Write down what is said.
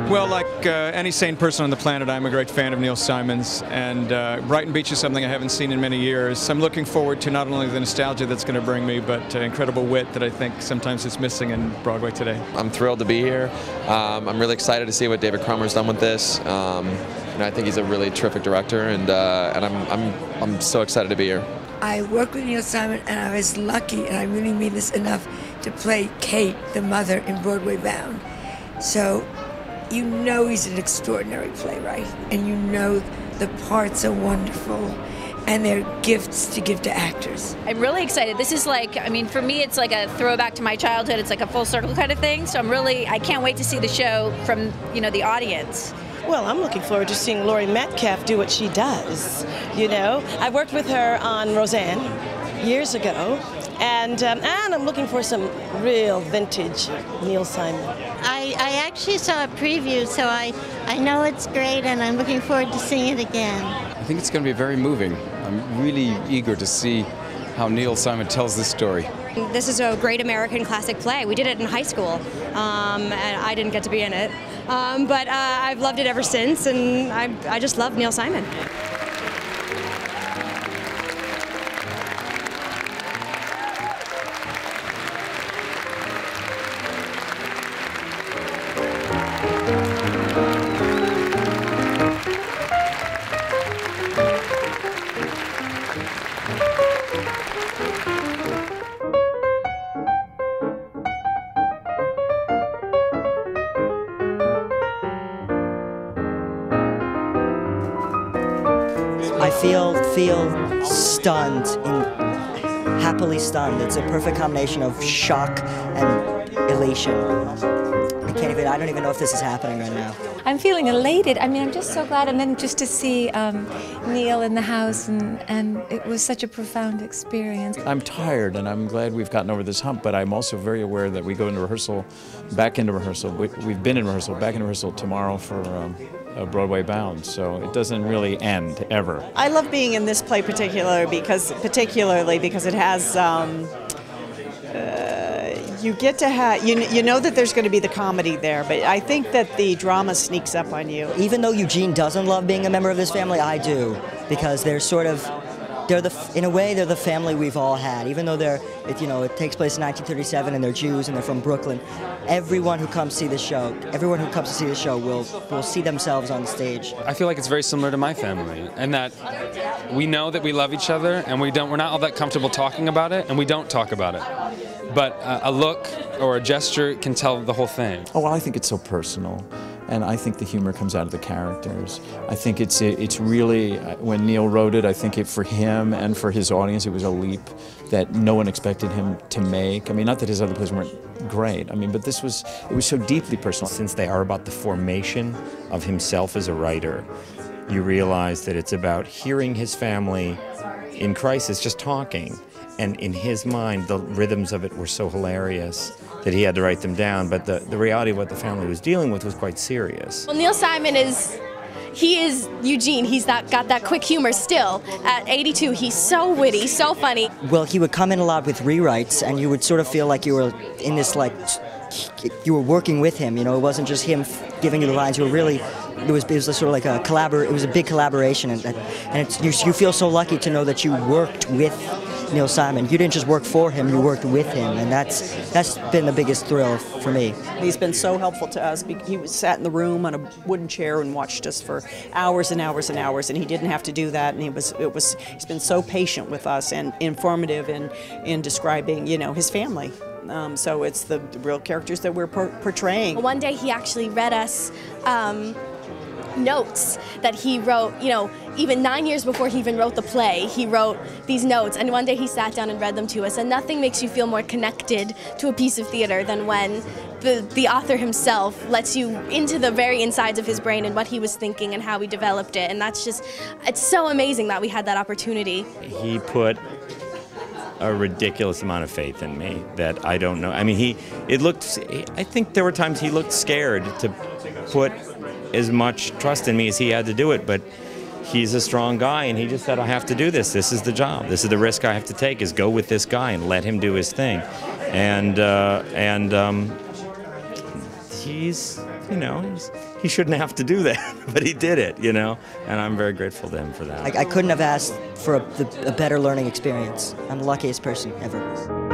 Well, like any sane person on the planet, I'm a great fan of Neil Simon's, and Brighton Beach is something I haven't seen in many years. I'm looking forward to not only the nostalgia that's going to bring me, but incredible wit that I think sometimes is missing in Broadway today. I'm thrilled to be here. I'm really excited to see what David Cromer's done with this. I think he's a really terrific director, and I'm so excited to be here. I worked with Neil Simon, and I was lucky, and I really mean this, enough to play Kate, the mother, in Broadway Bound. So you know he's an extraordinary playwright, and you know the parts are wonderful, and they're gifts to give to actors. I'm really excited. This is like, I mean, for me, it's like a throwback to my childhood. It's like a full circle kind of thing. So I can't wait to see the show from, the audience. Well, I'm looking forward to seeing Laurie Metcalf do what she does. I worked with her on Roseanne years ago, and I'm looking for some real vintage Neil Simon. I actually saw a preview, so I know it's great, and I'm looking forward to seeing it again. I think it's going to be very moving. I'm really eager to see how Neil Simon tells this story. This is a great American classic play. We did it in high school, and I didn't get to be in it. But I've loved it ever since, and I just love Neil Simon. I feel stunned, happily stunned. It's a perfect combination of shock and elation. I don't even know if this is happening right now. I'm feeling elated. I mean, I'm just so glad. And then just to see Neil in the house, and it was such a profound experience. I'm tired, and I'm glad we've gotten over this hump, but I'm also very aware that we go into rehearsal, back into rehearsal. We've been in rehearsal, back in rehearsal tomorrow for Broadway Bound, so it doesn't really end, ever. I love being in this play particularly because it has you get to have, you know that there's going to be the comedy there, but I think that the drama sneaks up on you. Even though Eugene doesn't love being a member of this family, I do, because they're in a way, they're the family we've all had. Even though it takes place in 1937 and they're Jews and they're from Brooklyn, everyone who comes to see the show, will see themselves on the stage. I feel like it's very similar to my family, and that we know that we love each other, and we're not all that comfortable talking about it, and we don't talk about it. But a look or a gesture can tell the whole thing. Oh, well, I think it's so personal, and I think the humor comes out of the characters. I think it's really, when Neil wrote it, I think for him and for his audience, it was a leap that no one expected him to make. I mean, not that his other plays weren't great, but it was so deeply personal. Since they are about the formation of himself as a writer, you realize that it's about hearing his family in crisis, just talking. And in his mind, the rhythms of it were so hilarious that he had to write them down. But the reality of what the family was dealing with was quite serious. Well, Neil Simon is Eugene. He's got that quick humor still. At 82, he's so witty, so funny. Well, he would come in a lot with rewrites, and you would sort of feel like you were in this, you were working with him. It wasn't just him giving you the lines. You were really, it was sort of like it was a big collaboration, and you feel so lucky to know that you worked with Neil Simon. You didn't just work for him, you worked with him, and that's been the biggest thrill for me. He's been so helpful to us. He sat in the room on a wooden chair and watched us for hours and hours and hours, and he didn't have to do that, and he's been so patient with us and informative in describing, his family. So it's the real characters that we're portraying. One day he actually read us notes that he wrote, even 9 years before he even wrote the play, he wrote these notes, and one day he sat down and read them to us, and nothing makes you feel more connected to a piece of theater than when the author himself lets you into the very insides of his brain and what he was thinking and how he developed it, and it's so amazing that we had that opportunity. He put a ridiculous amount of faith in me that I don't know. I mean, I think there were times he looked scared to put as much trust in me as he had to do it, but he's a strong guy, and he just said, I have to do this. This is the job. This is the risk I have to take, is go with this guy and let him do his thing. And you know, he shouldn't have to do that, but he did it, you know, and I'm very grateful to him for that. I couldn't have asked for a better learning experience. I'm the luckiest person ever.